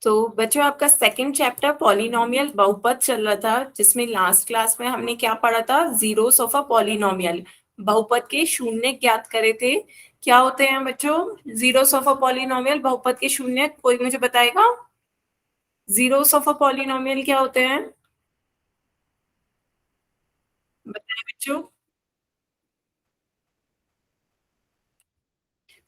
तो बच्चों आपका सेकंड चैप्टर पॉलिनोमियल बहुपद चल रहा था, जिसमें लास्ट क्लास में हमने क्या पढ़ा था, जीरोस ऑफ अ पॉलिनोमियल, बहुपद के शून्य ज्ञात करे थे। क्या होते हैं बच्चों जीरोस ऑफ अ पॉलिनोमियल, बहुपद के शून्य? कोई मुझे बताएगा जीरोस ऑफ अ पॉलिनोमियल क्या होते हैं? बताएं बच्चों।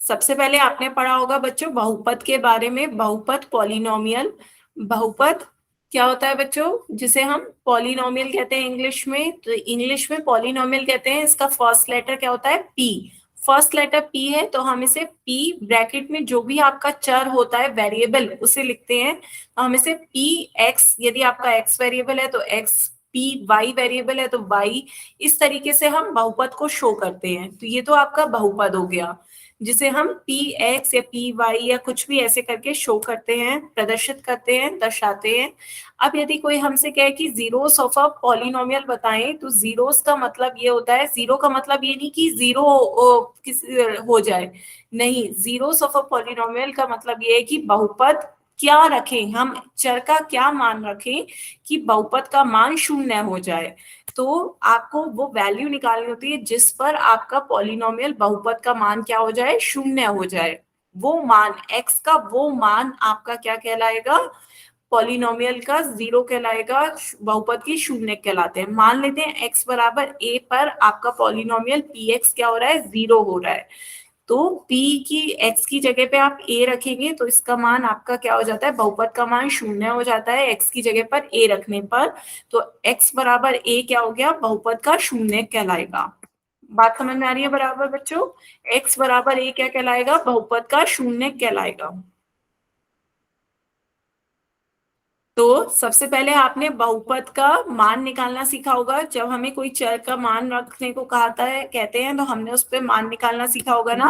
सबसे पहले आपने पढ़ा होगा बच्चों बहुपद के बारे में, बहुपद पॉलिनोमियल। बहुपद क्या होता है बच्चों, जिसे हम पॉलिनोमियल कहते हैं इंग्लिश में, तो इंग्लिश में पॉलिनोमियल कहते हैं। इसका फर्स्ट लेटर क्या होता है, पी। फर्स्ट लेटर पी है तो हम इसे पी ब्रैकेट में जो भी आपका चर होता है वेरिएबल उसे लिखते हैं, तो हम इसे पी एक्स, यदि आपका एक्स वेरिएबल है तो एक्स, पी वाई वेरिएबल है तो वाई, इस तरीके से हम बहुपद को शो करते हैं। तो ये तो आपका बहुपद हो गया, जिसे हम पी एक्स या पी वाई या कुछ भी ऐसे करके शो करते हैं, प्रदर्शित करते हैं, दर्शाते हैं। अब यदि कोई हमसे कहे कि जीरोस ऑफ अ पॉलिनोमियल बताएं, तो जीरोस का मतलब ये होता है, जीरो का मतलब ये नहीं कि जीरो किस हो जाए, नहीं, जीरोस ऑफ अ पॉलिनोमियल का मतलब ये है कि बहुपद क्या रखें, हम चर का क्या मान रखें कि बहुपद का मान शून्य हो जाए। तो आपको वो वैल्यू निकालनी होती है जिस पर आपका पॉलिनोमियल बहुपद का मान क्या हो जाए, शून्य हो जाए। वो मान एक्स का वो मान आपका क्या कहलाएगा, पॉलिनोमियल का जीरो कहलाएगा, बहुपद की शून्य कहलाते हैं। मान लेते हैं एक्स बराबर ए पर आपका पॉलिनोमियल पी एक्स क्या हो रहा है, जीरो हो रहा है। तो p की x की जगह पे आप a रखेंगे तो इसका मान आपका क्या हो जाता है, बहुपद का मान शून्य हो जाता है x की जगह पर a रखने पर। तो x बराबर a क्या हो गया, बहुपद का शून्य कहलाएगा। बात समझ में आ रही है बराबर बच्चों? x बराबर a क्या कहलाएगा, बहुपद का शून्य कहलाएगा। तो सबसे पहले आपने बहुपद का मान निकालना सीखा होगा। जब हमें कोई चर का मान रखने को कहता है, कहते हैं, तो हमने उस पर मान निकालना सीखा होगा ना।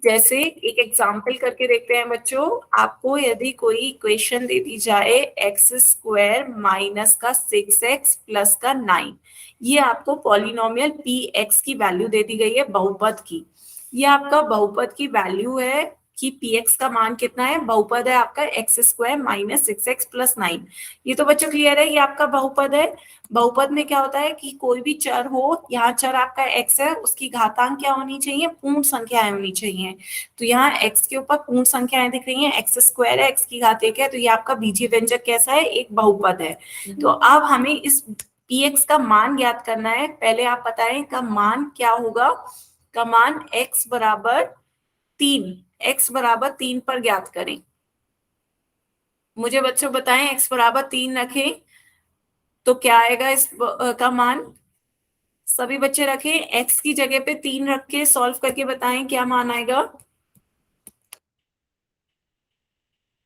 जैसे एक एग्जाम्पल करके देखते हैं बच्चों। आपको यदि कोई इक्वेशन दे दी जाए एक्स स्क्वायर माइनस का 6x प्लस का 9, ये आपको पॉलिनोमियल पी एक्स की वैल्यू दे दी गई है बहुपद की। ये आपका बहुपद की वैल्यू है कि पी एक्स का मान कितना है, बहुपद है आपका x square minus 6x plus 9। ये तो बच्चों क्लियर है, ये आपका बहुपद है। बहुपद में क्या होता है कि कोई भी चर हो, यहाँ चर आपका x है, उसकी घातांक क्या होनी चाहिए, पूर्ण संख्याएं होनी चाहिए। तो यहाँ x के ऊपर पूर्ण संख्याएं दिख रही हैं, एक्स स्क्वायर है, x की घात 1 है, तो ये आपका बीजीय व्यंजक कैसा है, एक बहुपद है। तो अब हमें इस px का मान ज्ञात करना है। पहले आप बताएं का मान क्या होगा, का मान x बराबर 3, x बराबर 3 पर ज्ञात करें। मुझे बच्चों बताएं, x बराबर 3 रखें तो क्या आएगा इस का मान। सभी बच्चे रखें, x की जगह पे 3 रख के सॉल्व करके बताएं क्या मान आएगा।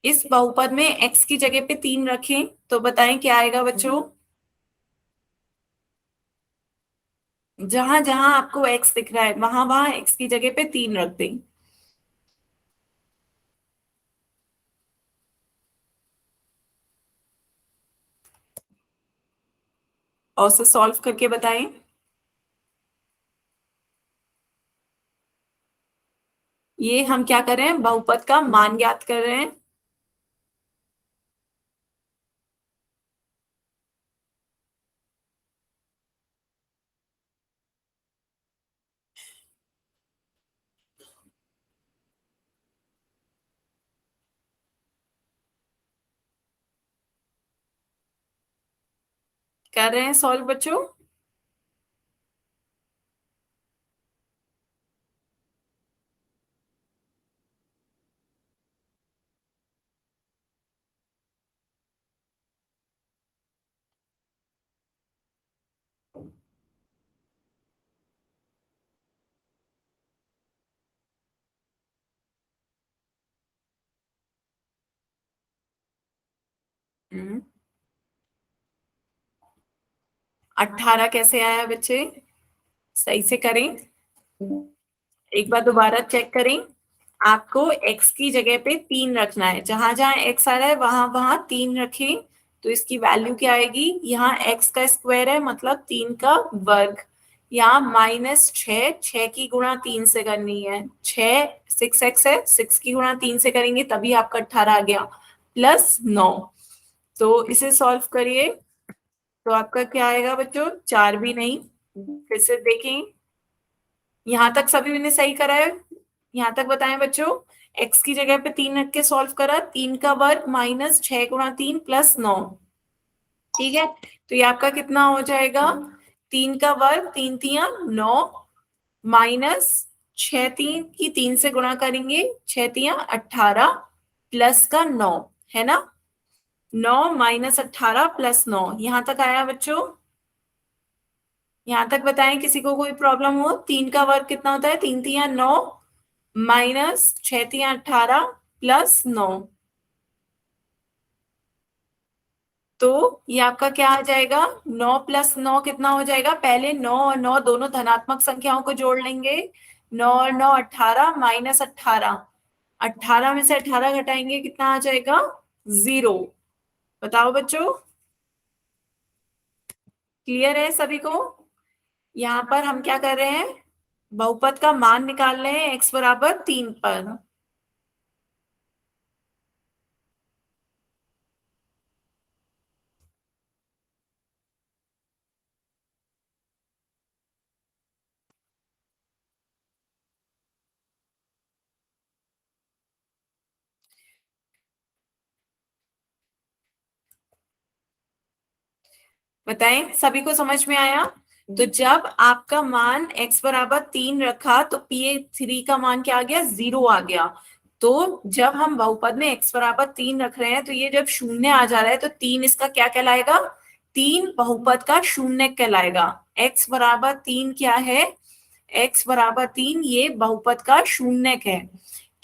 इस बहुपद में x की जगह पे 3 रखें तो बताएं क्या आएगा बच्चों। जहां जहां आपको x दिख रहा है वहां वहां x की जगह पे 3 रख दें। और से सॉल्व करके बताएं। ये हम क्या कर रहे हैं, बहुपद का मान ज्ञात कर रहे हैं। कर रहे हैं सॉल्व बच्चों। हम्म, 18 कैसे आया बच्चे, सही से करें, एक बार दोबारा चेक करें। आपको x की जगह पे 3 रखना है, जहां जहां x आ रहा है वहां वहां 3 रखें। तो इसकी वैल्यू क्या आएगी, यहाँ x का स्क्वायर है मतलब 3 का वर्ग, यहाँ माइनस 6 की गुणा 3 से करनी है, 6 6x है, 6 की गुणा 3 से करेंगे तभी आपका 18 आ गया। प्लस 9। तो इसे सॉल्व करिए, तो आपका क्या आएगा बच्चों, 4 भी नहीं। फिर से देखें, यहां तक सभी ने सही करा है, यहां तक बताएं बच्चों। एक्स की जगह पे 3 रख के सॉल्व करा, 3 का वर्ग माइनस 6 गुणा 3 प्लस 9। ठीक है, तो ये आपका कितना हो जाएगा, 3 का वर्ग 3 तिया 9 माइनस 6, 3 की 3 से गुणा करेंगे, 6 तिया 18 प्लस का 9, है ना। 9 माइनस 18 प्लस 9, यहां तक आया बच्चों। यहां तक बताएं, किसी को कोई प्रॉब्लम हो। 3 का वर्ग कितना होता है, 3 तिया 9 माइनस 6 तिया 18 प्लस 9। तो ये आपका क्या आ जाएगा, 9 प्लस 9 कितना हो जाएगा, पहले 9 और 9 दोनों धनात्मक संख्याओं को जोड़ लेंगे। 9 और 9 18 माइनस 18, 18 में से 18 घटाएंगे, कितना आ जाएगा, 0। बताओ बच्चों, क्लियर है सभी को। यहाँ पर हम क्या कर रहे हैं, बहुपद का मान निकाल रहे हैं x बराबर 3 पर। बताएं, सभी को समझ में आया। तो जब आपका मान x बराबर 3 रखा तो P3 का मान क्या आ गया, 0 आ गया। तो जब हम बहुपद में x बराबर 3 रख रहे हैं, तो ये जब शून्य आ जा रहा है तो 3 इसका क्या कहलाएगा, 3 बहुपद का शून्य कहलाएगा। x बराबर 3 क्या है, x बराबर 3 ये बहुपद का शून्य है।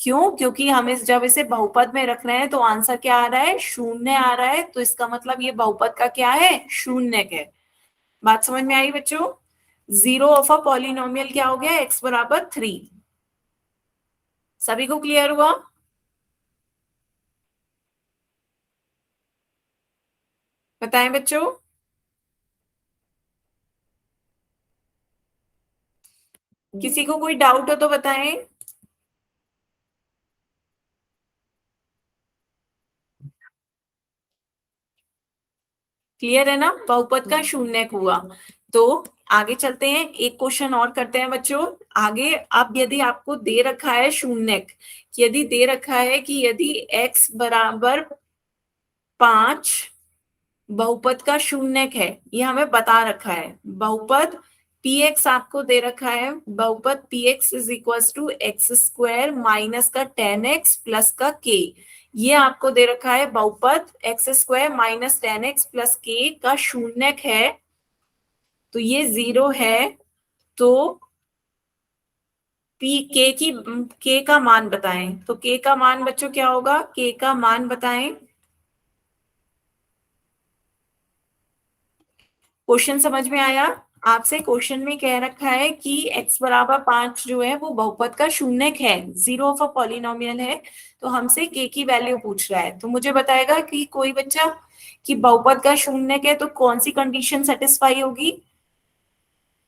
क्यों, क्योंकि हम इस जब इसे बहुपद में रख रहे हैं तो आंसर क्या आ रहा है, शून्य आ रहा है, तो इसका मतलब ये बहुपद का क्या है, शून्य है। बात समझ में आई बच्चों। जीरो ऑफ अ पॉलिनोमियल क्या हो गया, एक्स बराबर 3। सभी को क्लियर हुआ। बताएं बच्चों, किसी को कोई डाउट हो तो बताएं। क्लियर है ना, बहुपद का शून्य हुआ। तो आगे चलते हैं, एक क्वेश्चन और करते हैं बच्चों। आगे अब यदि आपको दे रखा है शून्य, यदि दे रखा है कि यदि x बराबर 5 बहुपद का शून्य है, ये हमें बता रखा है। बहुपद px आपको दे रखा है, बहुपद px is equal to x square minus का 10x प्लस का k। ये आपको दे रखा है, बहुपद x square minus 10x plus k का शून्य है, तो ये 0 है। तो p k का मान बताएं, तो k का मान बच्चों क्या होगा, k का मान बताएं। क्वेश्चन समझ में आया। आपसे क्वेश्चन में कह रखा है कि x बराबर 5 जो है वो बहुपद का शून्य है, जीरो ऑफ अ पॉलिनोमियल है। तो हमसे k की वैल्यू पूछ रहा है, तो मुझे बताएगा कि कोई बच्चा कि बहुपद का शून्य है तो कौन सी कंडीशन सेटिस्फाई होगी,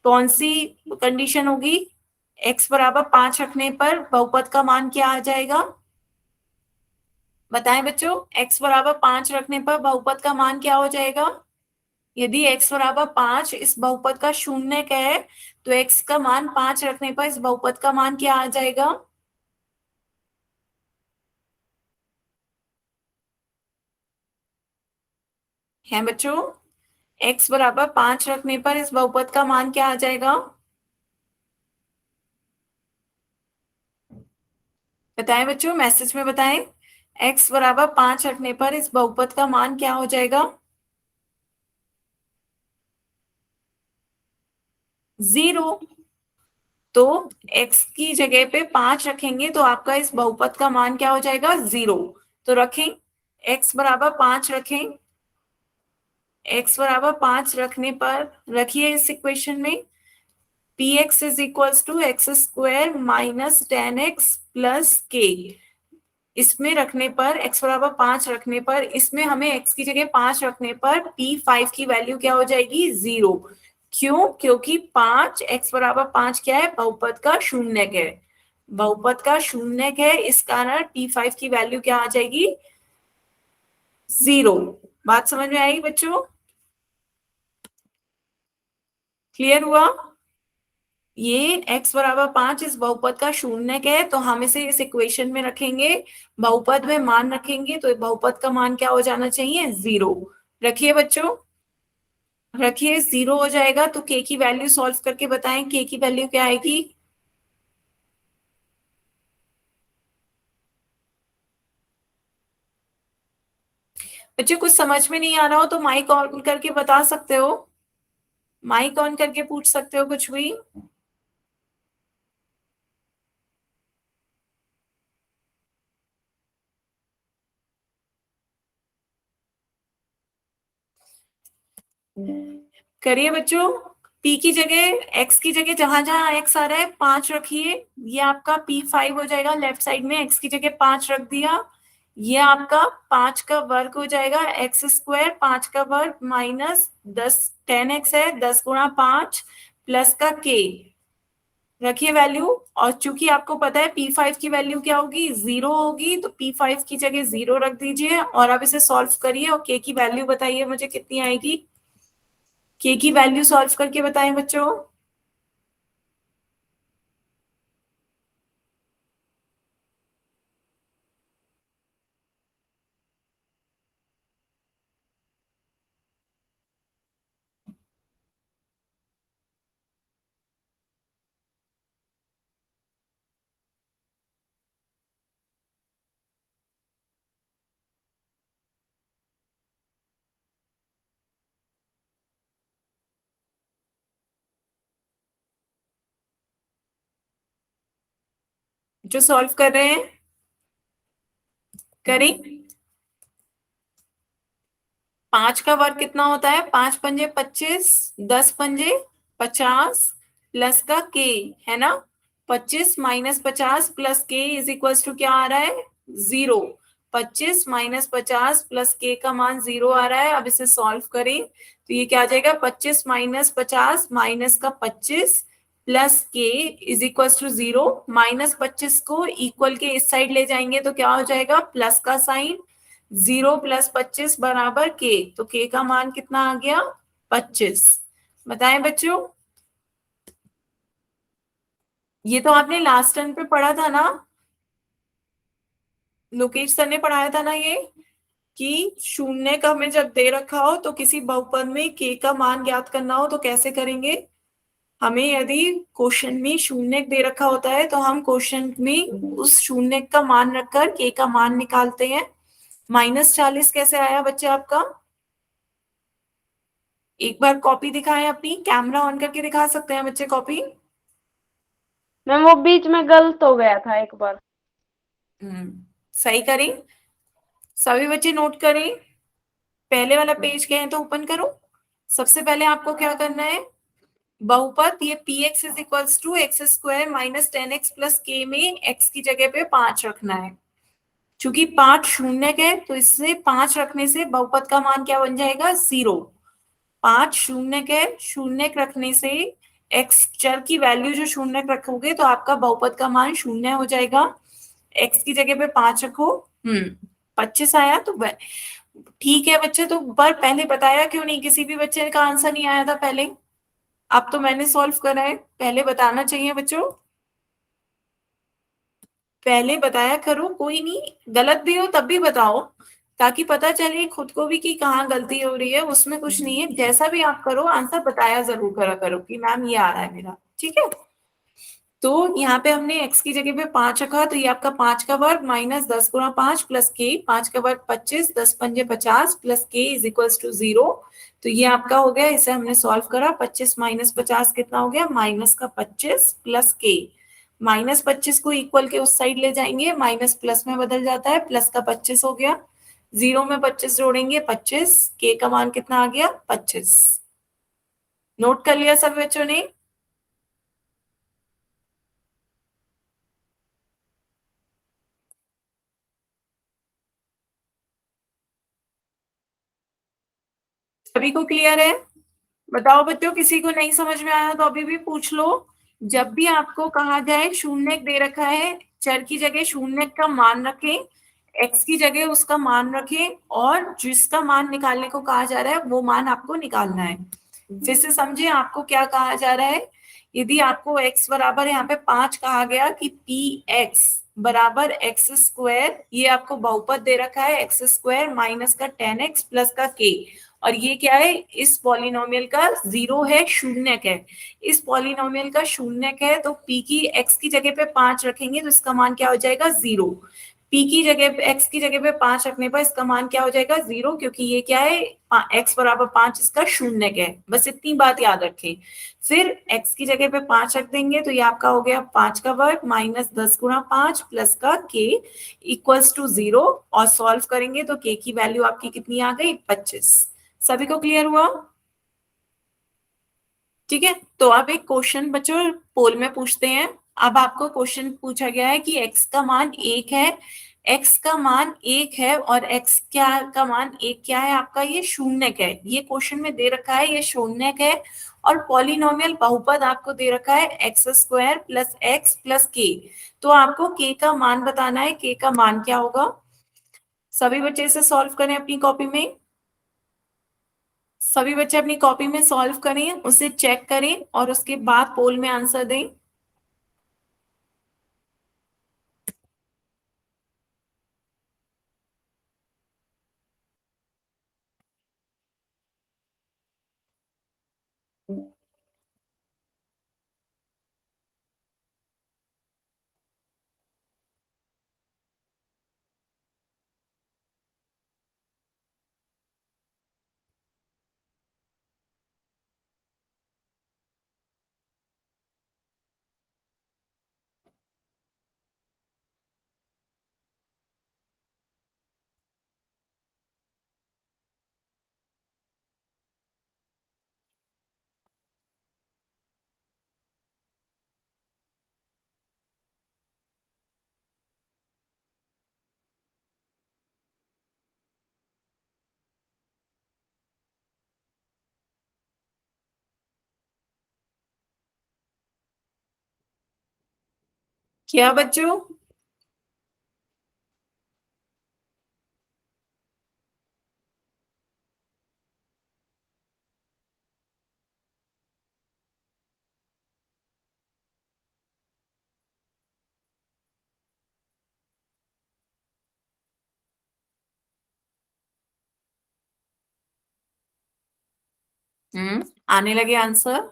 कौन सी कंडीशन होगी। x बराबर 5 रखने पर बहुपद का मान क्या आ जाएगा, बताएं बच्चों। x बराबर 5 रखने पर बहुपद का मान क्या हो जाएगा। यदि x बराबर 5 इस बहुपद का शून्य का है, तो x का मान 5 रखने पर इस बहुपद का मान क्या आ जाएगा, है बच्चों। x बराबर 5 रखने पर इस बहुपद का मान क्या आ जाएगा, बताएं बच्चों, मैसेज में बताएं। x बराबर 5 रखने पर इस बहुपद का मान क्या हो जाएगा, 0। तो x की जगह पे 5 रखेंगे तो आपका इस बहुपद का मान क्या हो जाएगा, 0। तो रखें, x बराबर 5 रखें, x बराबर 5 रखने पर रखिए इस इक्वेशन में P X is equal to x square minus 10x plus K. इसमें रखने पर x बराबर 5 रखने पर इसमें हमें x की जगह 5 रखने पर p5 की वैल्यू क्या हो जाएगी, 0। क्यों, क्योंकि 5 x बराबर 5 क्या है, बहुपद का शून्य है, बहुपद का शून्य है, इस कारण p5 की वैल्यू क्या आ जाएगी, 0। बात समझ में आई बच्चों? क्लियर हुआ? ये x बराबर 5 इस बहुपद का शून्यक है, तो हम इसे इस इक्वेशन में रखेंगे, बहुपद में मान रखेंगे, तो बहुपद का मान क्या हो जाना चाहिए? 0। रखिए बच्चों, रखिए, 0 हो जाएगा। तो k की वैल्यू सॉल्व करके बताएं, k की वैल्यू क्या आएगी? बच्चों कुछ समझ में नहीं आ रहा हो तो माइक ऑन करके बता सकते हो, माइक ऑन करके पूछ सकते हो कुछ भी। करिए बच्चों। p की जगह, x की जगह, जहां जहां x आ रहा है 5 रखिए। ये आपका p5 हो जाएगा, लेफ्ट साइड में x की जगह 5 रख दिया। ये आपका 5 का वर्ग हो जाएगा, एक्स स्क्वायर 5 का वर्ग माइनस 10, 10x है, 10 × 5 प्लस का k। रखिए वैल्यू। और चूंकि आपको पता है p5 की वैल्यू क्या होगी? 0 होगी, तो p5 की जगह 0 रख दीजिए और अब इसे सॉल्व करिए और k की वैल्यू बताइए मुझे कितनी आएगी। k की वैल्यू सॉल्व करके बताएं बच्चों। जो सॉल्व कर रहे हैं करें। 5 का वर्ग कितना होता है? 5 × 5 = 25, 10 × 5 = 50 प्लस का k, है ना? 25 - 50 plus k is equal to क्या आ रहा है? 0। 25 - 50 प्लस k का मान 0 आ रहा है। अब इसे सॉल्व करें तो ये क्या आ जाएगा? 25 - 50 माइनस का 25 plus k is equal to 0। -25 को इक्वल के इस साइड ले जाएंगे तो क्या हो जाएगा? प्लस का साइन। 0 + 25 बराबर k, तो k का मान कितना आ गया? 25। बताएं बच्चों। ये तो आपने लास्ट टर्म पे पढ़ा था ना, लोकेश सर ने पढ़ाया था ना ये, कि शून्य का हमें जब दे रखा हो तो किसी बहुपद में k का मान ज्ञात करना हो तो कैसे करेंगे। हमें यदि क्वेश्चन में शून्य दे रखा होता है तो हम क्वेश्चन में उस शून्य का मान रखकर k का मान निकालते हैं। -40 कैसे आया बच्चे आपका? एक बार कॉपी दिखाएं अपनी, कैमरा ऑन करके दिखा सकते हैं बच्चे कॉपी? मैम वो बीच में गलत हो गया था एक बार। सही करें। सभी बच्चे नोट करें। पहले वाला पेज गए तो ओपन करो। सबसे पहले आपको क्या करना है? बहुपद ये px is equals to x square minus 10x plus K में x की जगह पे 5 रखना है। चूंकि 5 शून्य है तो इससे 5 रखने से बहुपद का मान क्या बन जाएगा? 0। 5 शून्य है, शून्य रखने से x चर की वैल्यू जो शून्य रखोगे तो आपका बहुपद का मान 0 हो जाएगा। x की जगह पे 5 रखो। 25 आया तो ठीक है बच्चे। तो पर पहले बताया क्यों नहीं? किसी भी बच्चे का आंसर नहीं आया था पहले। अब तो मैंने सॉल्व करा है, पहले बताना चाहिए बच्चों। पहले बताया करो, कोई नहीं, गलत भी हो तब भी बताओ, ताकि पता चले खुद को भी कि कहाँ गलती हो रही है। उसमें कुछ नहीं है, जैसा भी आप करो आंसर बताया जरूर करा करो कि मैम ये आ रहा है मेरा, ठीक है। तो यहाँ पे हमने x की जगह पे 5 रखा, तो ये आपका 5 का वर्ग माइनस 10 × 5 प्लस के, 5 का वर्ग 25, 10 × 5 = 50 प्लस के इज इक्वल टू 0। तो ये आपका हो गया, इसे हमने सॉल्व करा। 25 - 50 कितना हो गया? माइनस का 25 प्लस के। -25 को इक्वल के उस साइड ले जाएंगे, माइनस प्लस में बदल जाता है, प्लस का 25 हो गया। 0 में 25 जोड़ेंगे 25, के का मान कितना आ गया? 25। नोट कर लिया सब बच्चों ने? सभी को क्लियर है? बताओ बच्चों, किसी को नहीं समझ में आया तो अभी भी पूछ लो। जब भी आपको कहा जाए शून्य दे रखा है, चर की जगह शून्य का मान रखें, x की जगह उसका मान रखें और जिसका मान निकालने को कहा जा रहा है वो मान आपको निकालना है। फिर से समझे आपको क्या कहा जा रहा है। यदि आपको x बराबर यहाँ पे 5 कहा गया कि पी एक्स बराबर एक्स स्क्वायर, ये आपको बहुपद दे रखा है एक्स स्क्वायर माइनस का 10x प्लस का k, और ये क्या है, इस पॉलिनोमियल का जीरो है, शून्यक है। इस पॉलिनोमियल का शून्यक है तो p की x की जगह पे 5 रखेंगे तो इसका मान क्या हो जाएगा, जीरो। p की जगह पे x की जगह पे 5 रखने पर इसका मान क्या हो जाएगा, जीरो, क्योंकि ये क्या है, x बराबर 5 इसका शून्यक है। बस इतनी बात याद रखें। फिर x की जगह पे 5 रख देंगे तो ये आपका हो गया 5 का वर्ग माइनस 10 गुणा 5 प्लस का k इक्वल्स टू जीरो, और सॉल्व करेंगे तो k की वैल्यू आपकी कितनी आ गई, 25। सभी को क्लियर हुआ? ठीक है, तो अब एक क्वेश्चन बच्चों पोल में पूछते हैं। अब आपको क्वेश्चन पूछा गया है कि x का मान 1 है, x का मान 1 है और x क्या का मान 1 क्या है आपका, ये शून्यक है। ये क्वेश्चन में दे रखा है, ये शून्यक है, और पॉलिनोमियल बहुपद आपको दे रखा है x square plus x plus के। तो आपको k का मान बताना है, k का मान क्या होगा। सभी बच्चे इसे सॉल्व करें अपनी कॉपी में, सभी बच्चे अपनी कॉपी में सॉल्व करें, उसे चेक करें और उसके बाद पोल में आंसर दें। क्या बच्चों? आने लगे आंसर।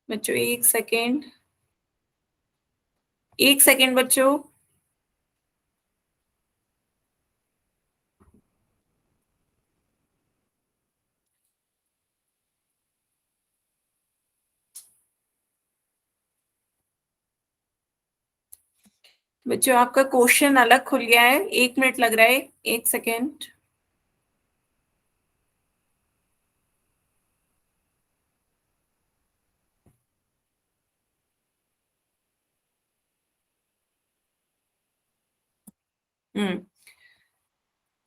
बच्चों एक सेकेंड, एक सेकेंड बच्चों। बच्चों आपका क्वेश्चन अलग खुल गया है, 1 मिनट लग रहा है, एक सेकेंड। हम्म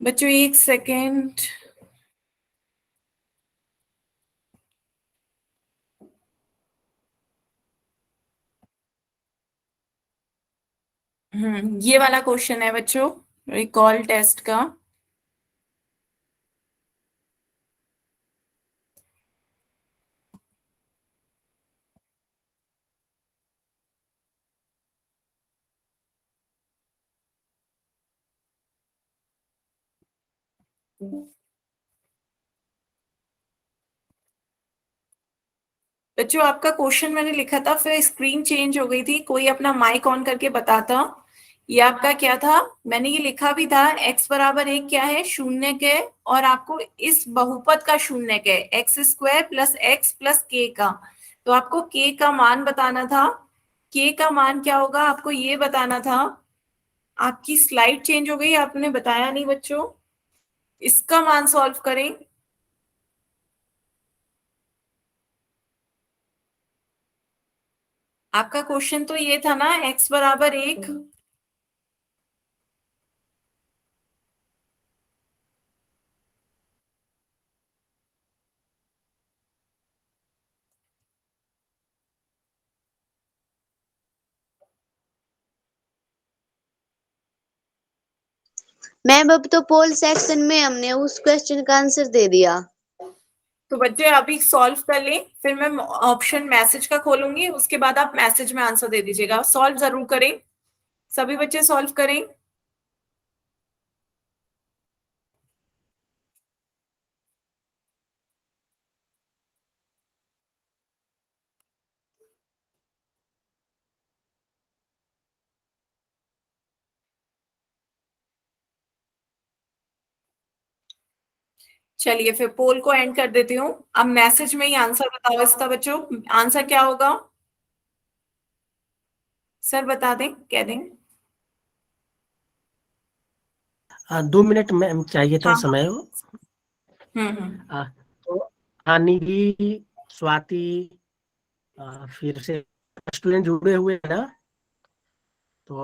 बच्चों एक सेकेंड। ये वाला क्वेश्चन है बच्चों, रिकॉल टेस्ट का। बच्चों आपका क्वेश्चन मैंने लिखा था, फिर स्क्रीन चेंज हो गई थी, कोई अपना माइक ऑन करके बताता। ये आपका क्या था, मैंने ये लिखा भी था, x बराबर 1 क्या है, शून्यक है, और आपको इस बहुपद का शून्यक है x square plus x plus के का। तो आपको k का मान बताना था। k का मान क्या होगा आपको ये बताना था। आपकी स्लाइड चेंज हो गई, आपने बताया नहीं बच्चों। इसका मान सॉल्व करें। आपका क्वेश्चन तो ये था ना, x बराबर 1। मैम अब तो पोल सेक्शन में हमने उस क्वेश्चन का आंसर दे दिया। तो बच्चे अभी सॉल्व कर लें, फिर मैं ऑप्शन मैसेज का खोलूंगी, उसके बाद आप मैसेज में आंसर दे दीजिएगा। सॉल्व जरूर करें, सभी बच्चे सॉल्व करें। चलिए फिर पोल को एंड कर देती हूँ। अब मैसेज में ही आंसर बताओ इसका बच्चों, आंसर क्या होगा? सर बता दें, कह दें। 2 मिनट में चाहिए था हाँ हाँ। समय। तो निधि, स्वाति, फिर से स्टूडेंट जुड़े हुए हैं ना, तो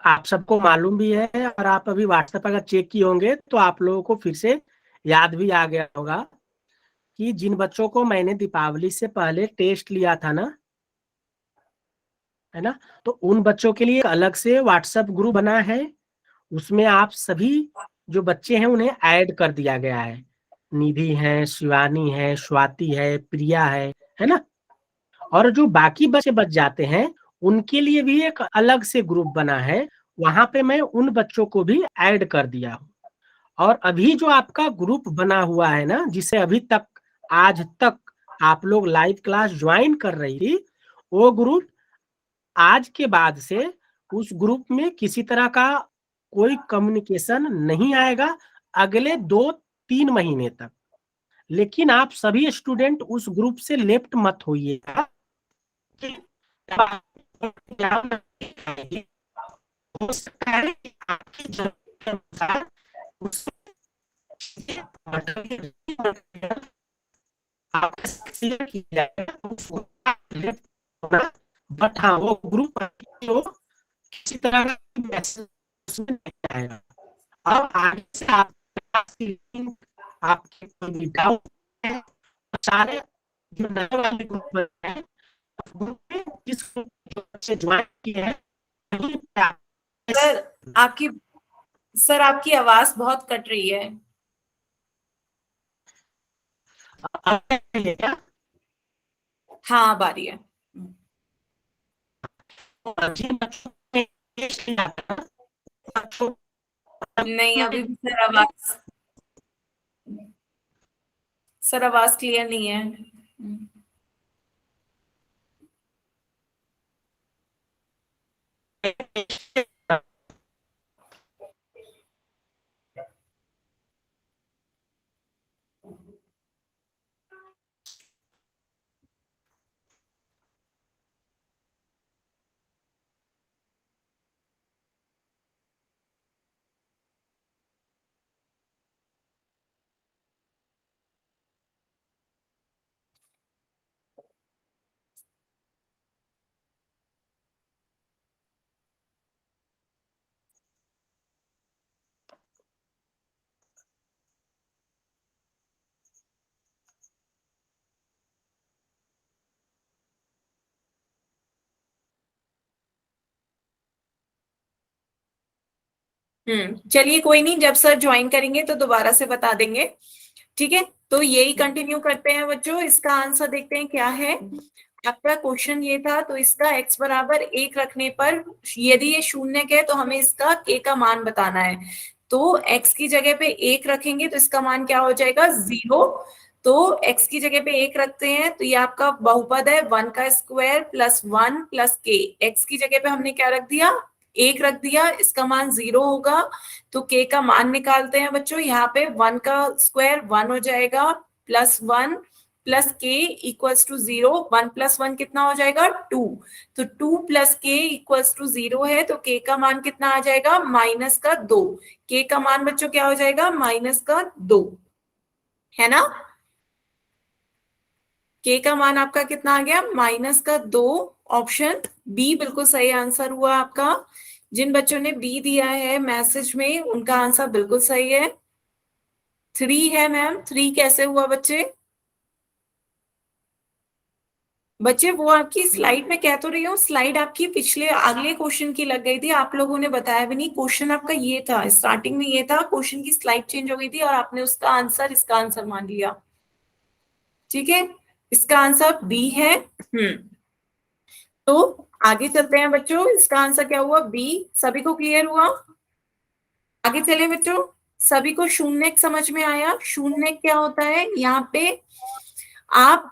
आप सबको मालूम भी है, और आप अभी व्हाट्सएप अगर चेक किए होंगे तो आप लोगों को फिर से याद भी आ गया होगा कि जिन बच्चों को मैंने दीपावली से पहले टेस्ट लिया था ना, है ना, तो उन बच्चों के लिए अलग से व्हाट्सएप ग्रुप बना है। उसमें आप सभी जो बच्चे हैं उन्हें ऐड कर दिया गया है। निधि है, शिवानी है, स्वाति है, प्रिया है ना। और जो बाकी बच्चे बच जाते हैं उनके लिए भी एक अलग से ग्रुप बना है, वहां पे मैं उन बच्चों को भी ऐड कर दिया हूँ। और अभी जो आपका ग्रुप बना हुआ है ना, जिसे अभी तक आज तक आप लोग लाइव क्लास ज्वाइन कर रही थी, वो ग्रुप आज के बाद से उस ग्रुप में किसी तरह का कोई कम्युनिकेशन नहीं आएगा अगले 2-3 महीने तक। लेकिन आप सभी स्टूडेंट उस ग्रुप से लेफ्ट मत होइएगा। हो सकता है कि आपकी जरूरत के अनुसार उस शेयर किया जाएगा, बट हाँ वो ग्रुप किसी तरह का मैसेज उसमें नहीं आएगा। और आगे से आपकी लिंक, आपके कोई डाउट है, सारे जो नए वाले ग्रुप है, ग्रुप में जिस बच्चे ज्वाइन किए हैं सर आपकी सर आपकी आवाज बहुत कट रही है। क्या हाँ अब आ रही है। नहीं अभी भी सर आवाज क्लियर नहीं है। चलिए कोई नहीं, जब सर ज्वाइन करेंगे तो दोबारा से बता देंगे। ठीक है, तो यही कंटिन्यू करते हैं बच्चों। इसका आंसर देखते हैं क्या है। आपका क्वेश्चन ये था, तो इसका x बराबर 1 रखने पर यदि ये शून्य है तो हमें इसका k का मान बताना है। तो x की जगह पे 1 रखेंगे तो इसका मान क्या हो जाएगा? 0। तो x की जगह पे 1 रखते हैं तो ये आपका बहुपद है 1 का square plus 1 plus k। x की जगह पे हमने क्या रख दिया? 1 रख दिया, इसका मान 0 होगा। तो k का मान निकालते हैं बच्चों। यहाँ पे 1 का स्क्वायर 1 हो जाएगा, plus 1 plus k equals to 0। 1 plus 1 कितना हो जाएगा? 2। तो 2 प्लस k इक्वल्स टू 0 है, तो k का मान कितना आ जाएगा? माइनस का 2। k का मान बच्चों क्या हो जाएगा? माइनस का 2, है ना। k का मान आपका कितना आ गया? माइनस का 2। ऑप्शन बी बिल्कुल सही आंसर हुआ आपका। जिन बच्चों ने बी दिया है मैसेज में उनका आंसर बिल्कुल सही है। 3 है मैम। 3 कैसे हुआ बच्चे? बच्चे वो आपकी स्लाइड में कह तो रही हूँ, स्लाइड आपकी पिछले अगले क्वेश्चन की लग गई थी, आप लोगों ने बताया भी नहीं। क्वेश्चन आपका ये था, स्टार्टिंग में ये था, क्वेश्चन की स्लाइड चेंज हो गई थी और आपने उसका आंसर इसका आंसर मान लिया। ठीक है, इसका आंसर बी है। तो आगे चलते हैं बच्चों, इसका आंसर क्या हुआ? बी। सभी को क्लियर हुआ? आगे चले बच्चों, सभी को शून्य समझ में आया? शून्य क्या होता है? यहाँ पे आप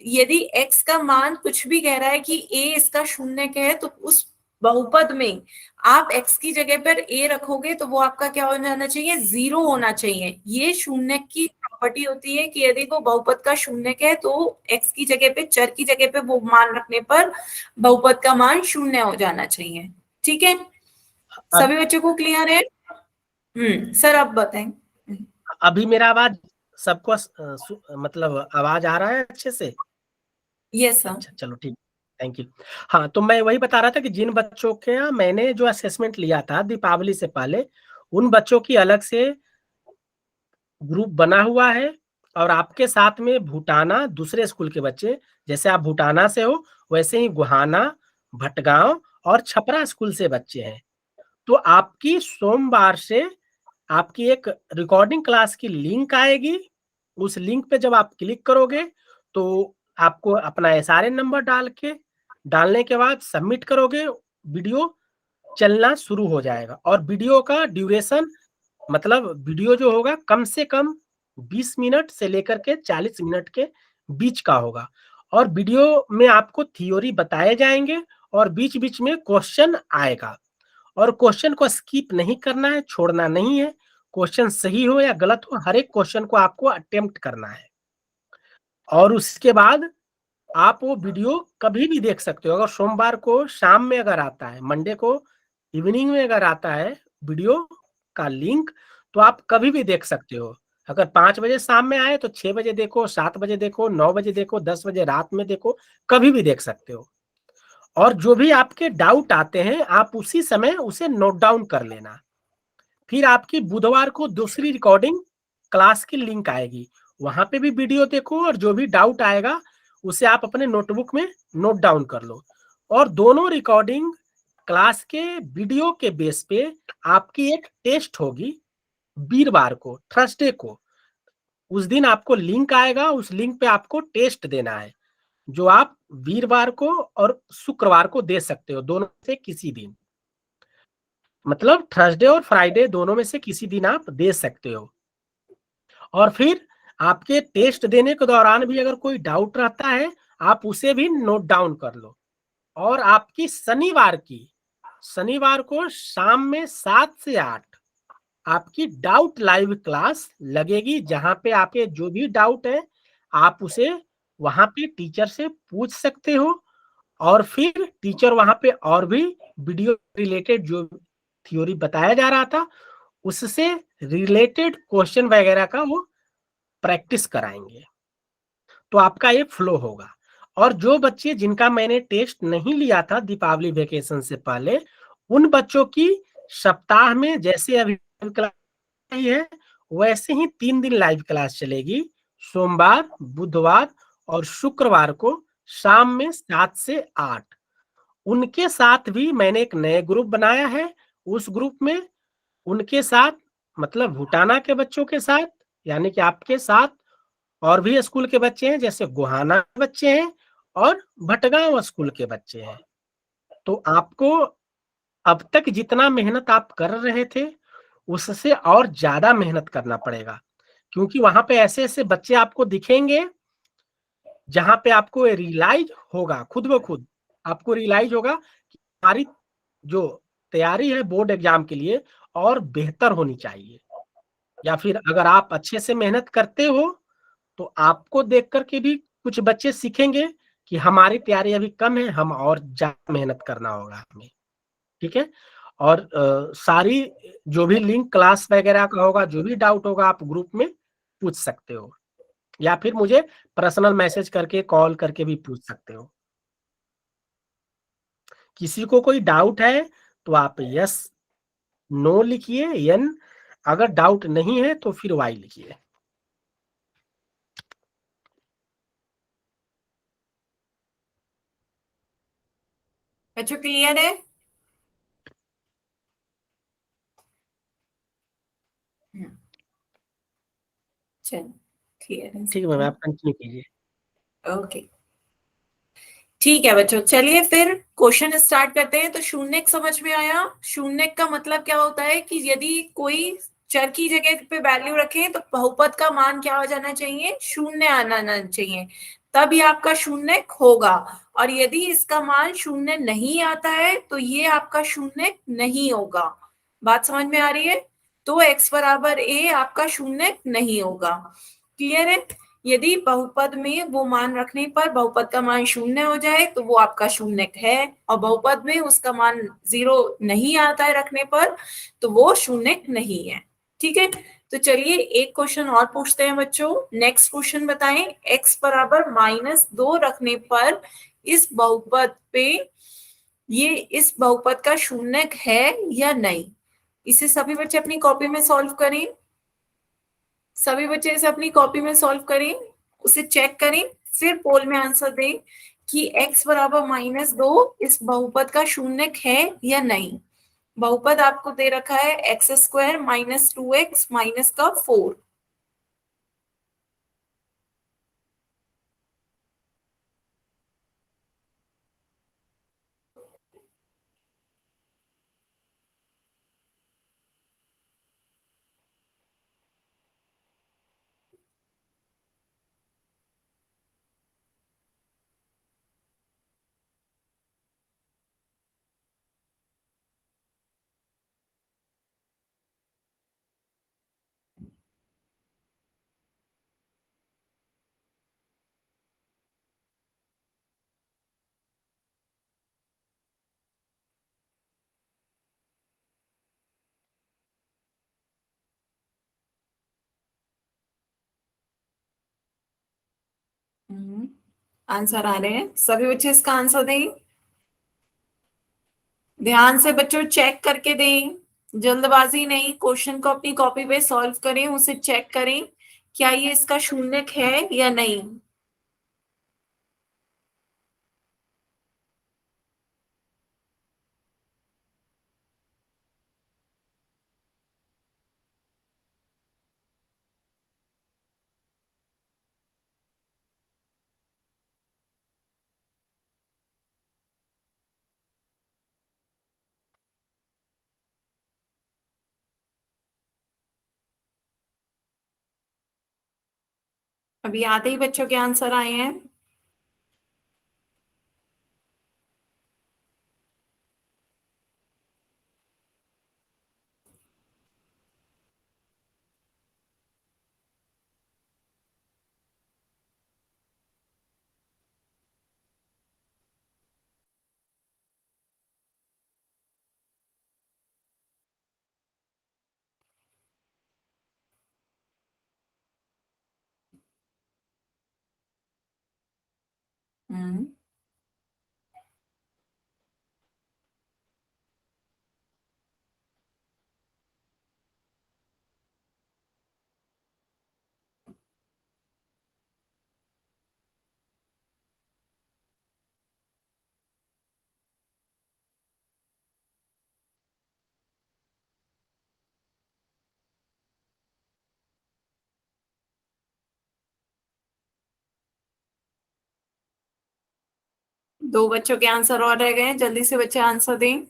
यदि x का मान कुछ भी कह रहा है कि a इसका शून्य है, तो उस बहुपद में आप x की जगह पर a रखोगे तो वो आपका क्या हो जाना चाहिए? 0 होना चाहिए। ये शून्य की प्रॉपर्टी होती है कि यदि वो बहुपद का शून्य है तो x की जगह पे, चर की जगह पे वो मान रखने पर बहुपद का मान शून्य हो जाना चाहिए। ठीक है, सभी बच्चों को क्लियर है? सर अब बताएं। अभी मेरा आवाज सबको मतलब आवाज आ रहा है अच्छे से? Yes sir. अच्छा चलो ठीक, थैंक यू। हाँ, तो मैं वही बता रहा था कि जिन बच्चों के यहाँ मैंने जो असेसमेंट लिया था दीपावली से पहले, उन बच्चों की अलग से ग्रुप बना हुआ है। और आपके साथ में भूटाना दूसरे स्कूल के बच्चे, जैसे आप भूटाना से हो वैसे ही गुहाना, भटगांव और छपरा स्कूल से बच्चे हैं। तो आपकी सोमवार से आपकी एक रिकॉर्डिंग क्लास की लिंक आएगी। उस लिंक पे जब आप क्लिक करोगे तो आपको अपना एसआरएन नंबर डालने के बाद सबमिट करोगे, वीडियो चलना शुरू हो जाएगा। और वीडियो का ड्यूरेशन, मतलब वीडियो जो होगा कम से कम 20 मिनट से लेकर के 40 मिनट के बीच का होगा। और वीडियो में आपको थ्योरी बताए जाएंगे और बीच बीच में क्वेश्चन आएगा। और क्वेश्चन को स्किप नहीं करना है, छोड़ना नहीं है। क्वेश्चन सही हो या गलत हो, हर एक क्वेश्चन को आपको अटेम्प्ट करना है। और उसके बाद आप वो वीडियो कभी भी देख सकते हो। अगर सोमवार को शाम में अगर आता है, मंडे को इवनिंग में अगर आता है वीडियो का लिंक, तो आप कभी भी देख सकते हो। अगर 5 बजे शाम में आए तो 6 बजे देखो, 7 बजे देखो, 9 बजे देखो, 10 बजे रात में देखो, कभी भी देख सकते हो। और जो भी आपके डाउट आते हैं आप उसी समय उसे नोट डाउन कर लेना। फिर आपकी बुधवार को दूसरी रिकॉर्डिंग क्लास की लिंक आएगी, वहां पे भी वीडियो देखो और जो भी डाउट आएगा उसे आप अपने नोटबुक में नोट डाउन कर लो। और दोनों रिकॉर्डिंग क्लास के वीडियो के बेस पे आपकी एक टेस्ट होगी वीरवार को, थर्सडे को। उस दिन आपको लिंक आएगा, उस लिंक पे आपको टेस्ट देना है, जो आप वीरवार को और शुक्रवार को दे सकते हो, दोनों से किसी दिन। मतलब थर्सडे और फ्राइडे दोनों में से किसी दिन आप दे सकते हो। और फिर आपके टेस्ट देने के दौरान भी अगर कोई डाउट रहता है आप उसे भी नोट डाउन कर लो। और आपकी शनिवार को शाम में 7 से 8 आपकी डाउट लाइव क्लास लगेगी, जहां पे आपके जो भी डाउट है आप उसे वहां पे टीचर से पूछ सकते हो। और फिर टीचर वहां पे और भी वीडियो रिलेटेड जो थ्योरी बताया जा रहा था उससे रिलेटेड क्वेश्चन वगैरह का वो प्रैक्टिस कराएंगे। तो आपका ये फ्लो होगा। और जो बच्चे जिनका मैंने टेस्ट नहीं लिया था दीपावली वेकेशन से पहले, उन बच्चों की सप्ताह में जैसे अभी क्लास है वैसे ही 3 दिन लाइव क्लास चलेगी, सोमवार, बुधवार और शुक्रवार को शाम में 7 से 8। उनके साथ भी मैंने एक नए ग्रुप बनाया है। उस ग्रुप में उनके साथ, मतलब भूटाना के बच्चों के साथ, यानी कि आपके साथ और भी स्कूल के बच्चे हैं, जैसे गोहाना के बच्चे हैं और भटगांव स्कूल के बच्चे हैं। तो आपको अब तक जितना मेहनत आप कर रहे थे उससे और ज्यादा मेहनत करना पड़ेगा, क्योंकि वहां पे ऐसे ऐसे बच्चे आपको दिखेंगे जहां पे आपको रियलाइज होगा, खुद ब खुद आपको रियलाइज होगा कि हमारी जो तैयारी है बोर्ड एग्जाम के लिए और बेहतर होनी चाहिए। या फिर अगर आप अच्छे से मेहनत करते हो तो आपको देख करके भी कुछ बच्चे सीखेंगे कि हमारी तैयारी अभी कम है, हम और ज्यादा मेहनत करना होगा हमें। ठीक है। और सारी जो भी लिंक क्लास वगैरह का होगा, जो भी डाउट होगा आप ग्रुप में पूछ सकते हो, या फिर मुझे पर्सनल मैसेज करके, कॉल करके भी पूछ सकते हो। किसी को कोई डाउट है तो आप यस नो लिखिए, एन। अगर डाउट नहीं है तो फिर वाई लिखिए। बच्चों क्लियर है? चलो क्लियर है ठीक है मैम, सबको? आप कंटिन्यू कीजिए। ओके ठीक है बच्चों, चलिए फिर क्वेश्चन स्टार्ट करते हैं। तो शून्यक समझ में आया? शून्यक का मतलब क्या होता है कि यदि कोई चर की जगह पे वैल्यू रखें तो बहुपद का मान क्या हो जाना चाहिए? शून्य आना चाहिए, तब ये आपका शून्यक होगा। और यदि इसका मान शून्य नहीं आता है तो ये आपका शून्यक नहीं होगा। बात समझ में आ रही है? तो x बराबर a आपका शून्यक नहीं होगा। क्लियर है? यदि बहुपद में वो मान रखने पर बहुपद का मान शून्य हो जाए तो वो आपका शून्यक है, और बहुपद में उसका मान 0 नहीं आता है रखने पर तो वो शून्यक नहीं है। ठीक है, तो चलिए एक क्वेश्चन और पूछते हैं बच्चों। नेक्स्ट क्वेश्चन बताएं, x बराबर -2 रखने पर इस बहुपद पे ये इस बहुपद का शून्यक है या नहीं? इसे सभी बच्चे अपनी कॉपी में सॉल्व करें। सभी बच्चे इसे अपनी कॉपी में सॉल्व करें, उसे चेक करें, फिर पोल में आंसर दें कि x बराबर -2 इस बहुपद का शून्यक है या नहीं। बहुपद आपको दे रखा है x² -2x माइनस का 4। आंसर आ रहे हैं, सभी बच्चे इसका आंसर दें। ध्यान से बच्चों चेक करके दें, जल्दबाजी नहीं। क्वेश्चन को अपनी कॉपी पे सॉल्व करें, उसे चेक करें क्या ये इसका शून्यक है या नहीं। अभी आते ही बच्चों के आंसर आए हैं। हम्म दो बच्चों के आंसर और रह गए हैं, जल्दी से बच्चे आंसर दें।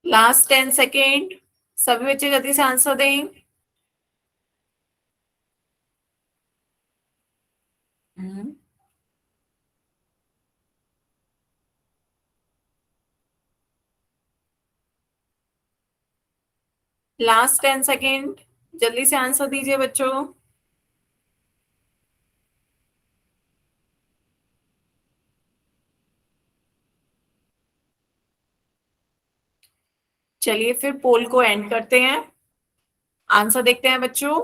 लास्ट 10 सेकेंड, सभी बच्चे जल्दी से आंसर दें। लास्ट 10 सेकेंड, जल्दी से आंसर दीजिए बच्चों। चलिए फिर पोल को एंड करते हैं, आंसर देखते हैं बच्चों।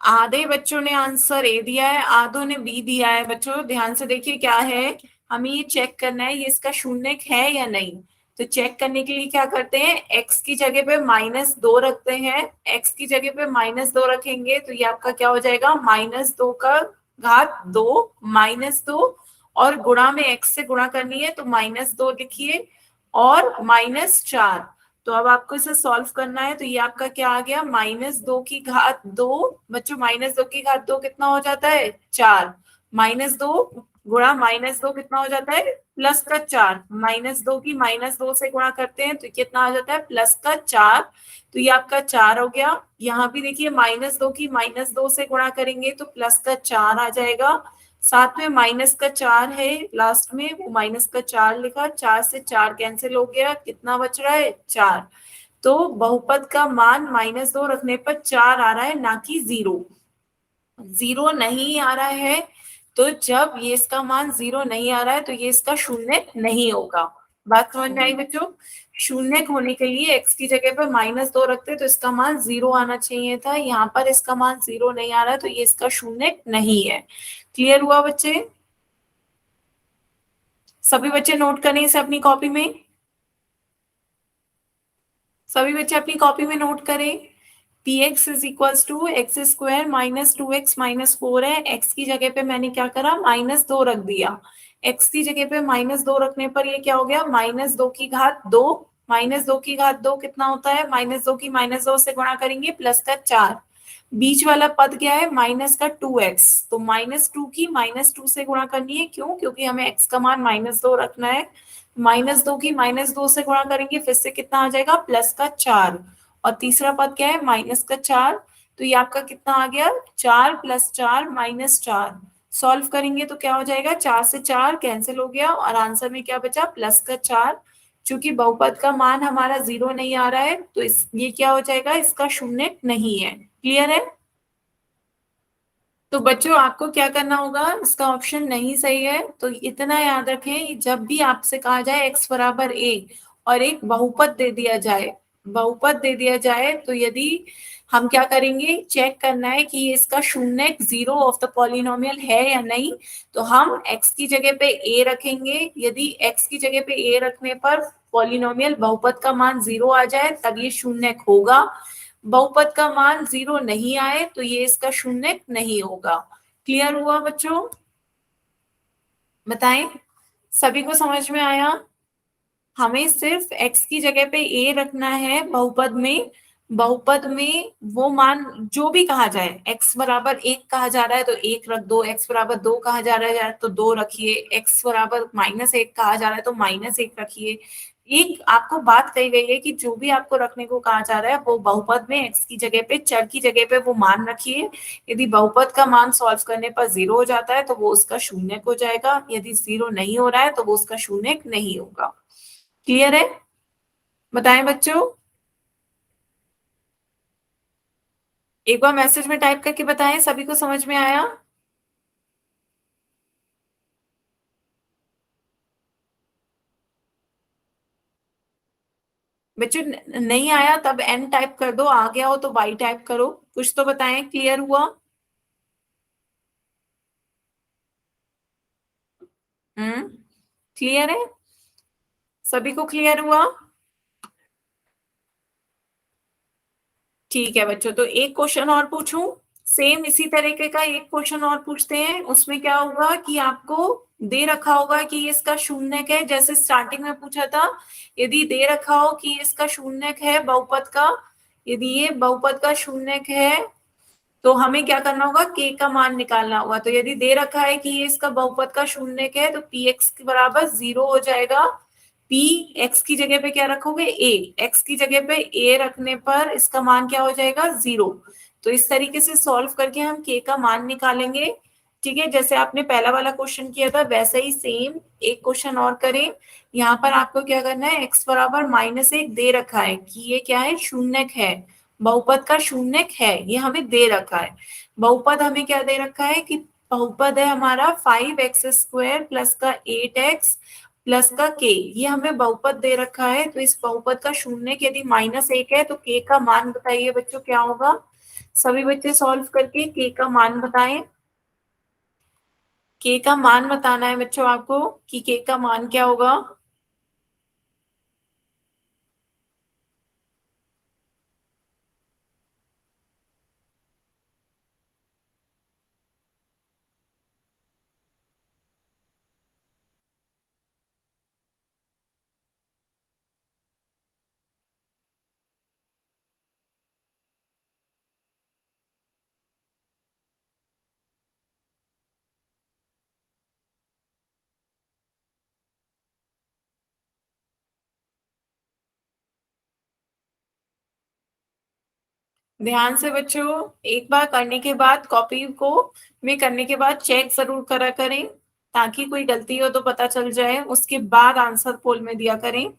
आधे बच्चों ने आंसर ए दिया है, आधों ने बी दिया है। बच्चों ध्यान से देखिए क्या है, हमें ये चेक करना है ये इसका शून्यक है या नहीं। तो चेक करने के लिए क्या करते हैं, x की जगह पे -2 रखते हैं। x की जगह पे -2 रखेंगे तो ये आपका क्या हो जाएगा, -2 का घात 2 -2, और गुणा में x से गुणा करनी है तो -2 लिखिए और -4। तो अब आपको इसे सॉल्व करना है, तो ये आपका क्या आ गया, -2 की घात 2। बच्चों -2 की घात 2 कितना हो जाता है, 4। -2 गुणा -2 कितना हो जाता है, +4। -2 की -2 से गुणा करते हैं तो कितना आ जाता है, +4। तो ये आपका 4 हो गया। यहाँ भी देखिए -2 की -2 से गुणा करेंगे तो +4 आ जाएगा। साथ में -4 है लास्ट में, वो -4 लिखा, 4 से 4 कैंसिल हो गया, कितना बच रहा है, 4। तो बहुपद का मान -2 रखने पर 4 आ रहा है, ना कि 0। 0 नहीं आ रहा है, तो जब ये इसका मान 0 नहीं आ रहा है तो ये इसका शून्य नहीं होगा। बात समझ में आई बच्चों। शून्य होने के लिए x की जगह पर -2 रखते तो इसका मान 0 आना चाहिए था, यहाँ पर इसका मान 0 नहीं आ रहा है तो ये इसका शून्य नहीं है। क्लियर हुआ बच्चे, सभी बच्चे नोट करें इसे अपनी कॉपी में, सभी बच्चे अपनी कॉपी में नोट करें। px is equals to x square -2x -4 है। x की जगह पे मैंने क्या करा, -2 रख दिया। x की जगह पे -2 रखने पर ये क्या हो गया, -2 की घात 2। -2 की घात 2 कितना होता है, -2 की -2 से गुणा करेंगे +4। बीच वाला पद क्या है, -2x, तो -2 की -2 से गुणा करनी है। क्यों, क्योंकि हमें x का मान -2 रखना है। -2 की -2 से गुणा करेंगे, फिर से कितना आ जाएगा, +4। और तीसरा पद क्या है, -4। तो ये आपका कितना आ गया, 4 + 4 -4। सॉल्व करेंगे तो क्या हो जाएगा, 4 से 4 कैंसिल हो गया और आंसर में क्या बचा, +4। चूंकि बहुपद का मान हमारा 0 नहीं आ रहा है तो ये क्या हो जाएगा, इसका शून्य नहीं है। क्लियर है। तो बच्चों आपको क्या करना होगा, इसका ऑप्शन नहीं सही है तो इतना याद रखें, जब भी आपसे कहा जाए x बराबर a और एक बहुपद दे दिया जाए, बहुपद दे दिया जाए, तो यदि हम क्या करेंगे, चेक करना है कि इसका शून्य 0 ऑफ द पॉलिनोमियल है या नहीं। तो हम x की जगह पे a रखेंगे, यदि x की जगह पे a रखने पर पॉलिनोमियल बहुपद का मान 0 आ जाए तब ये शून्य होगा। बहुपद का मान 0 नहीं आए तो ये इसका शून्य नहीं होगा। क्लियर हुआ बच्चों, बताएं सभी को समझ में आया। हमें सिर्फ x की जगह पे a रखना है बहुपद में। बहुपद में वो मान जो भी कहा जाए, x बराबर 1 कहा जा रहा है तो 1 रख दो, x बराबर 2 कहा जा रहा है तो 2 रखिए, x बराबर -1 कहा जा रहा है तो -1 रखिए। एक आपको बात कही गई है कि जो भी आपको रखने को कहा जा रहा है वो बहुपद में x की जगह पे, चर की जगह पे वो मान रखिए। यदि बहुपद का मान सॉल्व करने पर 0 हो जाता है तो वो उसका शून्य हो जाएगा, यदि 0 नहीं हो रहा है तो वो उसका शून्य नहीं होगा। क्लियर है, बताएं बच्चों। एक बार मैसेज में टाइप करके बताएं सभी को समझ में आया। बच्चों नहीं आया तब n टाइप कर दो, आ गया हो तो y टाइप करो, कुछ तो बताएं क्लियर हुआ। क्लियर है, सभी को क्लियर हुआ। ठीक है बच्चों, तो एक क्वेश्चन और पूछूं, सेम इसी तरीके का एक क्वेश्चन और पूछते हैं। उसमें क्या होगा कि आपको दे रखा होगा कि ये इसका शून्यक है, जैसे स्टार्टिंग में पूछा था। यदि दे रखा हो कि इसका शून्यक है बहुपद का, यदि ये बहुपद का शून्यक है तो हमें क्या करना होगा, k का मान निकालना होगा। तो यदि दे रखा है कि ये इसका बहुपद का शून्यक है तो px के बराबर 0 हो जाएगा। p x की जगह पे क्या रखोगे, a, x की जगह पे a रखने पर इसका मान क्या हो जाएगा, 0। तो इस तरीके से सॉल्व करके हम k का मान निकालेंगे। ठीक है, जैसे आपने पहला वाला क्वेश्चन किया था वैसे ही सेम एक क्वेश्चन और करें। यहाँ पर आपको क्या करना है, x बराबर -1 दे रखा है कि ये क्या है, शून्यक है, बहुपद का शून्यक है, ये हमें दे रखा है। बहुपद हमें क्या दे रखा है कि बहुपद है हमारा 5x² प्लस का 8x प्लस का के, ये हमें बहुपद दे रखा है, तो इस बहुपद का शून्य यदि -1 है तो के का मान बताइए बच्चों क्या होगा। सभी बच्चे सॉल्व करके के का मान बताएं। के का मान बताना है बच्चों आपको कि के का मान क्या होगा। ध्यान से बच्चों, एक बार करने के बाद कॉपी को में करने के बाद चेक जरूर करा करें, ताकि कोई गलती हो तो पता चल जाए, उसके बाद आंसर पोल में दिया करें।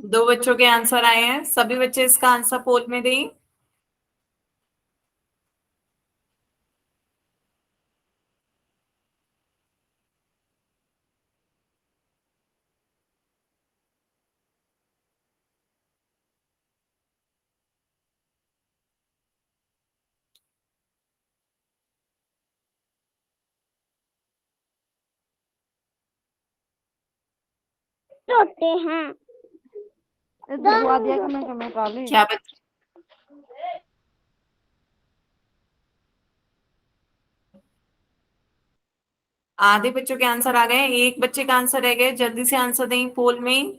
दो बच्चों के आंसर आए हैं, सभी बच्चे इसका आंसर पोल में दें। होते हैं दिखवा दिया कि मैं निकाली। क्या बच्चे, आधे बच्चों के आंसर आ गए, एक बच्चे का आंसर रह गए, जल्दी से आंसर दें पोल में।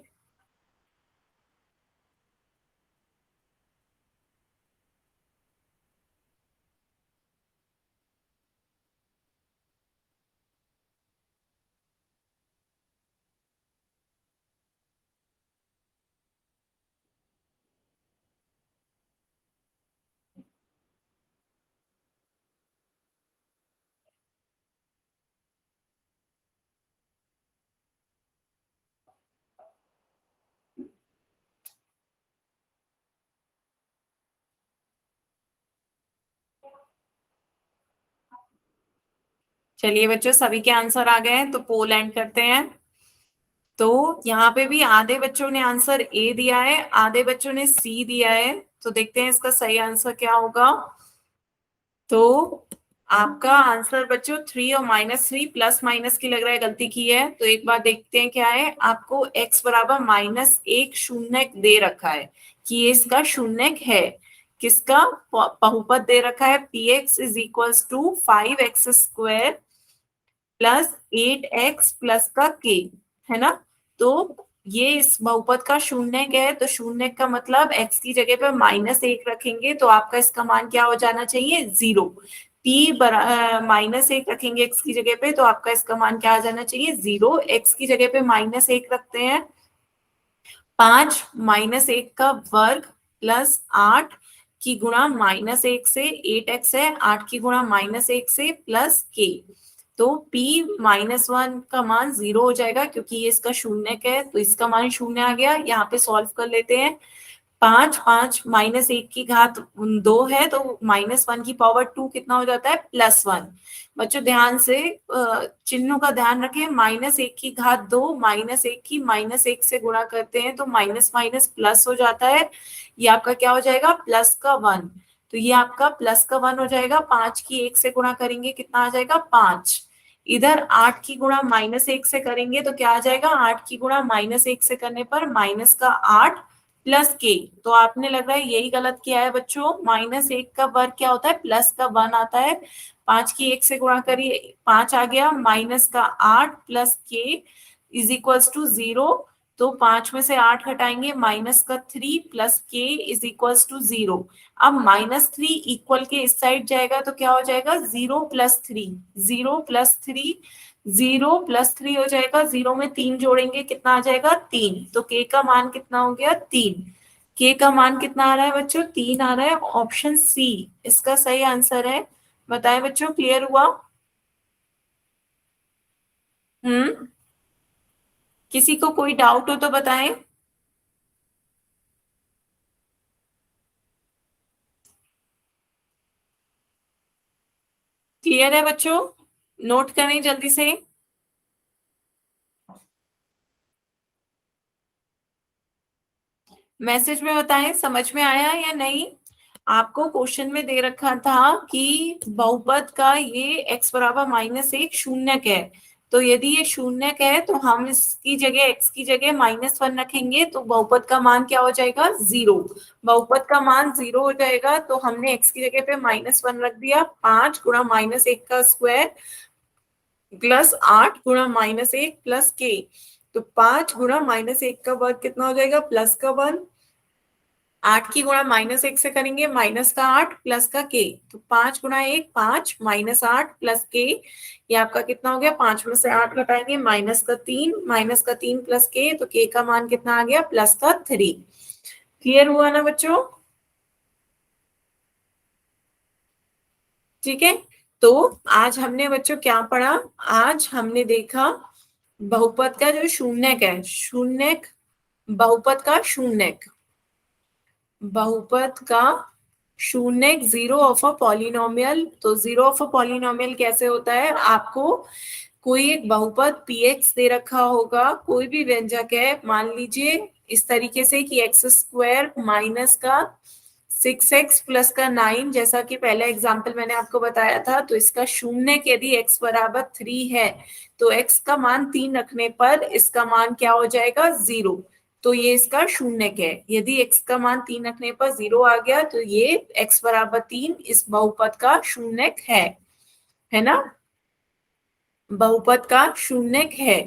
चलिए बच्चों, सभी के आंसर आ गए हैं, तो पोल एंड करते हैं। तो यहाँ पे भी आधे बच्चों ने आंसर ए दिया है, आधे बच्चों ने सी दिया है, तो देखते हैं इसका सही आंसर क्या होगा। तो आपका आंसर बच्चों 3 और -3 प्लस माइनस की लग रहा है गलती की है, तो एक बार देखते हैं क्या है। आपको x बराबर -1 शून्यक दे रखा है कि ये इसका शून्यक है, किसका, बहुपद दे रखा है px is equals to 5x² plus 8x plus का k, है ना। तो ये इस बहुपद का शून्यक है, तो शून्यक का मतलब x की जगह पर -1 रखेंगे तो आपका इसका मान क्या हो जाना चाहिए, 0। p -1 रखेंगे x की जगह पे तो आपका इसका मान क्या आ जाना चाहिए, 0। x की जगह पे -1 रखते हैं, 5 -1 का वर्ग प्लस 8 की गुणा -1 से, 8x है, 8 की गुणा -1 से प्लस k, तो p -1 का मान 0 हो जाएगा, क्योंकि ये इसका शून्यक है, तो इसका मान 0 आ गया। यहाँ पे सॉल्व कर लेते हैं। 5 5 -1 की घात 2 है, तो -1 की पावर 2 कितना हो जाता है, +1। बच्चों ध्यान से चिन्हों का ध्यान रखें, -1 की घात 2 -1 की -1 से गुणा करते हैं तो माइनस माइनस प्लस हो जाता है, ये आपका क्या हो जाएगा, प्लस का 1। तो ये आपका प्लस का 1 हो जाएगा। 5 की 1 से गुणा करेंगे कितना आ जाएगा, 5। इधर 8 की गुणा -1 से करेंगे तो क्या आ जाएगा, 8 की गुणा -1 से करने पर माइनस का 8 प्लस के। तो आपने लग रहा है यही गलत किया है बच्चों, -1 का वर्ग क्या होता है, प्लस का 1 आता है। 5 की 1 से गुणा करिए, 5 आ गया, माइनस का 8 प्लस के इज इक्वल्स टू 0। तो 5 में से 8 घटाएंगे, माइनस का 3 प्लस के इज इक्वल्स टू 0। अब -3 इक्वल के इस साइड जाएगा तो क्या हो जाएगा, 0 प्लस 3, 0 प्लस 3, 0 प्लस 3 हो जाएगा, 0 में 3 जोड़ेंगे कितना आ जाएगा, 3। तो के का मान कितना हो गया, 3। के का मान कितना आ रहा है बच्चों, 3 आ रहा है। ऑप्शन सी इसका सही आंसर है। बताएं बच्चों, क्लियर हुआ? किसी को कोई डाउट हो तो बताएं। क्लियर है बच्चों? नोट करें जल्दी से। मैसेज में बताएं समझ में आया या नहीं। आपको क्वेश्चन में दे रखा था कि बहुपद का ये x बराबर -1 शून्यक है। तो यदि ये शून्यक है तो हम इसकी जगह x की जगह -1 रखेंगे तो बहुपद का मान क्या हो जाएगा, 0। बहुपद का मान 0 हो जाएगा तो हमने x की जगह पे -1 रख दिया। 5 गुणा -1 का स्क्वायर प्लस 8 गुणा -1 प्लस के। तो 5 गुणा -1 का वर्ग कितना हो जाएगा, प्लस का 1। 8 की गुणा -1 से करेंगे, माइनस का 8 प्लस का के। तो 5 गुणा 1 5, -8 प्लस के, ये आपका कितना हो गया, 5 में से 8 घटाएंगे, माइनस का 3 प्लस के। तो के का मान कितना आ गया, प्लस का 3। क्लियर हुआ ना बच्चों? ठीक है। तो आज हमने बच्चों क्या पढ़ा, आज हमने देखा बहुपद का जो शून्यक है, शून्यक, बहुपद का शून्यक, बहुपद का शून्यक, जीरो ऑफ अ पॉलिनोमियल। तो जीरो ऑफ अ पॉलिनोमियल कैसे होता है, आपको कोई एक बहुपद px दे रखा होगा, कोई भी व्यंजक है, मान लीजिए इस तरीके से कि x² माइनस का 6x प्लस का 9, जैसा कि पहला एग्जाम्पल मैंने आपको बताया था। तो इसका शून्य यदि x बराबर 3 है तो x का मान 3 रखने पर इसका मान क्या हो जाएगा, 0। तो ये इसका शून्यक है। यदि x का मान 3 रखने पर 0 आ गया तो ये x बराबर 3 इस बहुपद का शून्यक है ना, बहुपद का शून्यक है।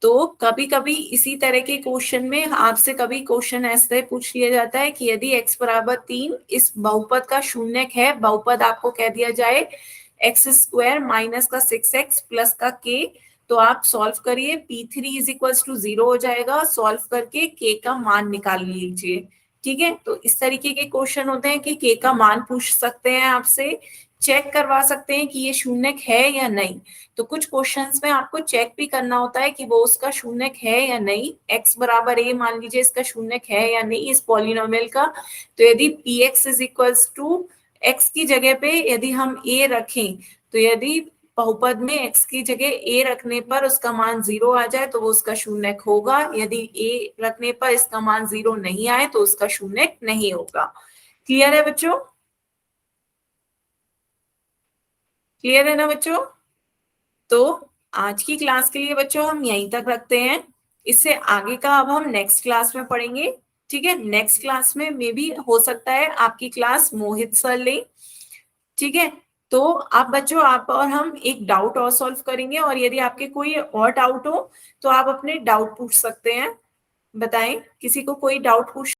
तो कभी कभी इसी तरह के क्वेश्चन में आपसे कभी क्वेश्चन ऐसे पूछ लिया जाता है कि यदि x बराबर 3 इस बहुपद का शून्यक है, बहुपद आपको कह दिया जाए x² माइनस का 6x प्लस का k। तो आप सॉल्व करिए, p3 इज इक्वल्स टू 0 हो जाएगा। सॉल्व करके k का मान निकाल लीजिए। ठीक है, तो इस तरीके के क्वेश्चन होते हैं कि k का मान पूछ सकते हैं आपसे, चेक करवा सकते हैं कि ये शून्यक है या नहीं। तो कुछ क्वेश्चंस में आपको चेक भी करना होता है कि वो उसका शून्यक है या नहीं। x बराबर a मान लीजिए, इसका शून्यक है या नहीं इस पॉलिनोमियल का। तो यदि px is equals to x की जगह पे यदि हम a रखें, तो यदि बहुपद में x की जगह a रखने पर उसका मान 0 आ जाए तो वो उसका शून्यक होगा। यदि a रखने पर इसका मान 0 नहीं आए तो उसका शून्यक नहीं होगा। क्लियर है बच्चों? क्लियर है ना बच्चों? तो आज की क्लास के लिए बच्चों हम यहीं तक रखते हैं। इससे आगे का अब हम नेक्स्ट क्लास में पढ़ेंगे। ठीक है, नेक्स्ट क्लास में मे भी हो सकता है आपकी क्लास मोहित सर ले। ठीक है, तो आप बच्चों, आप और हम एक डाउट और सॉल्व करेंगे, और यदि आपके कोई और डाउट हो तो आप अपने डाउट पूछ सकते हैं। बताएं, किसी को कोई डाउट पूछ